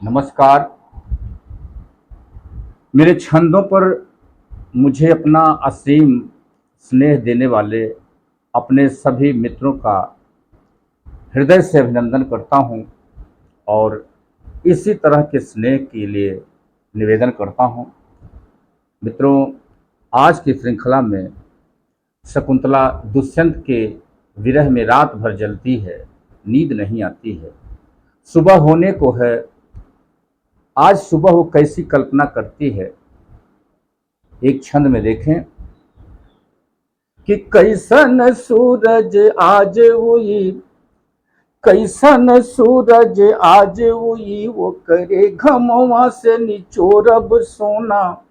नमस्कार। मेरे छंदों पर मुझे अपना असीम स्नेह देने वाले अपने सभी मित्रों का हृदय से अभिनंदन करता हूं और इसी तरह के स्नेह के लिए निवेदन करता हूं। मित्रों, आज की श्रृंखला में शकुंतला दुष्यंत के विरह में रात भर जलती है, नींद नहीं आती है, सुबह होने को है। आज सुबह वो कैसी कल्पना करती है, एक छंद में देखें कि कैसन सूरज आज हुई, कैसन सूरज आज हुई, वो करे घमवा से निचोरब सोना।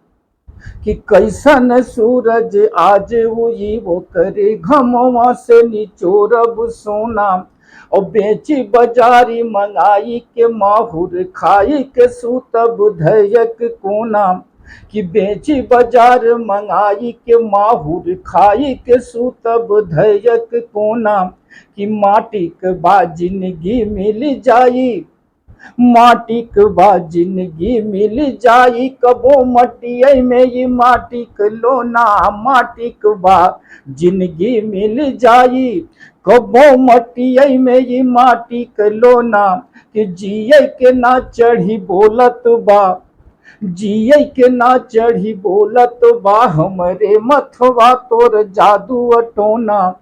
कि कैसन सूरज आज हुई, वो करे घमवा से निचोरब सोना। और बेची बाजारी मंगाई के माहुर खाई के सूतब धयक कोना। कि बेची बाजार मंगाई के माहुर खाई के सूतब धयक कोना। कि माटी के बा जिंदगी मिल जाई, माटी के बा जिंदगी मिल जाई, कबो मटिया में ये माटी के लोना। माटी के बा जिंदगी मिल जाई, कबो मटिया में ये माटी के लोना। कि जिये के ना चढ़ी बोलत बा, जिये के ना चढ़ी बोलत बा, हमरे मथवा तोर जादू अटोना।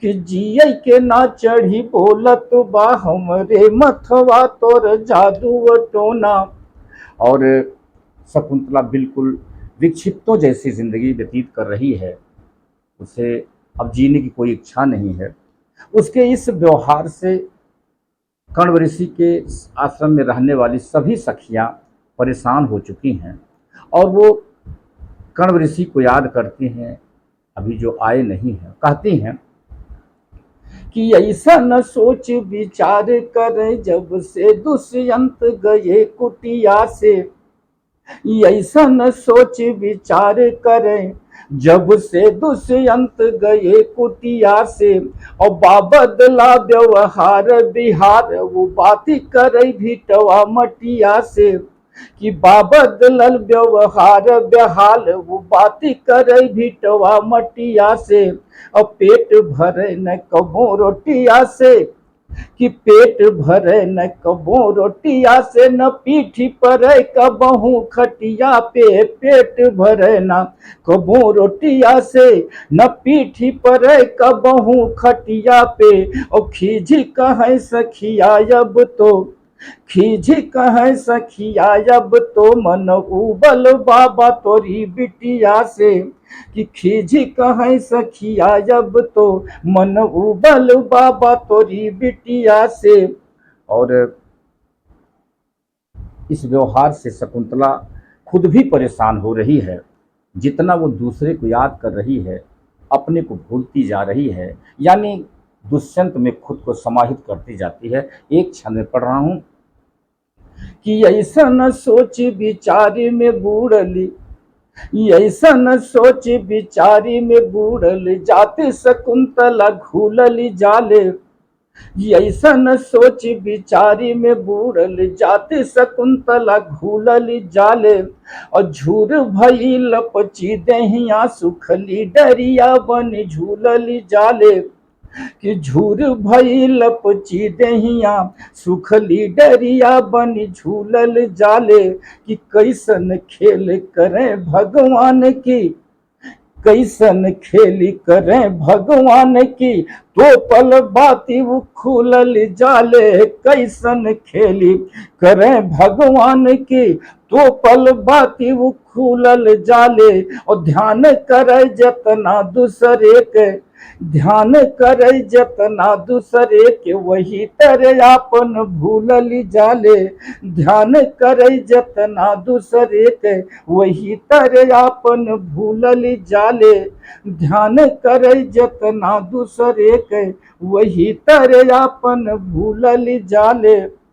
कि जिये के ना चढ़ी बोलत बा, हमरे मथवा तोर जादू अटोना। और शकुंतला बिल्कुल विक्षिप्तों जैसी जिंदगी व्यतीत कर रही है। उसे अब जीने की कोई इच्छा नहीं है। उसके इस व्यवहार से कण्व ऋषि के आश्रम में रहने वाली सभी सखियां परेशान हो चुकी हैं और वो कण्व ऋषि को याद करती हैं, अभी जो आए नहीं हैं। कहती हैं कि ऐसा न सोच विचार करे, जब से दुष्यंत गए कुटिया से। ऐसा न सोच विचार करें, जब से दुष्यंत गए कुटिया से। और बदला व्यवहार बिहार, वो बाती करे भिटवा मटिया से। कि बदलल व्यवहार बेहाल, वो बाती करे भिटवा मटिया से। और पेट भरे न कबो रोटिया से। कि पेट भरे न कबो रोटिया से, न पीठी परे कबहू खटिया पे। पेट भरे न कबो रोटिया से, न पीठी परे कबहू खटिया पे। और खीझी कहे सखिया अब तो, खीझी कहे सखिया अब तो, मन उबल बाबा तोरी बिटिया से। कि खीझी कहे सखिया अब तो, मन उबल बाबा तोरी बिटिया से। और इस व्यवहार से शकुंतला खुद भी परेशान हो रही है। जितना वो दूसरे को याद कर रही है, अपने को भूलती जा रही है, यानी दुष्यंत में खुद को समाहित करती जाती है। एक छंद में पढ़ रहा हूं कि ऐसा न सोच विचारी में बूढ़ली, ऐसा न सोच विचारी में बूढ़ल, जाते शकुंतला घूलली जाले। ऐसा न सोच विचारी में बूढ़ल, जाते शकुंतला घूलली जाले। और झूर भई लपची दहिया, सुखली डरिया बन झूलली जाले। कि झूर भई लपची दहिया, सुखली डरिया बन झूलल जाले। कि कैसन खेल करें भगवान की, कैसन खेली करें भगवान की, तो पल बाती वो खुलल जाले। कैसन खेली करें भगवान की, तो पल बाती वो खुलल जाले। और ध्यान करे जतना दूसरे के, ध्यान करे जतना दूसरे के, वही तरह आपन भूलल जाले। ध्यान करे जतना दूसरे के, वही तरह आपन भूलल जाले। ध्यान करे जतना दूसरे के, वही तरह आपन भूलल जाले।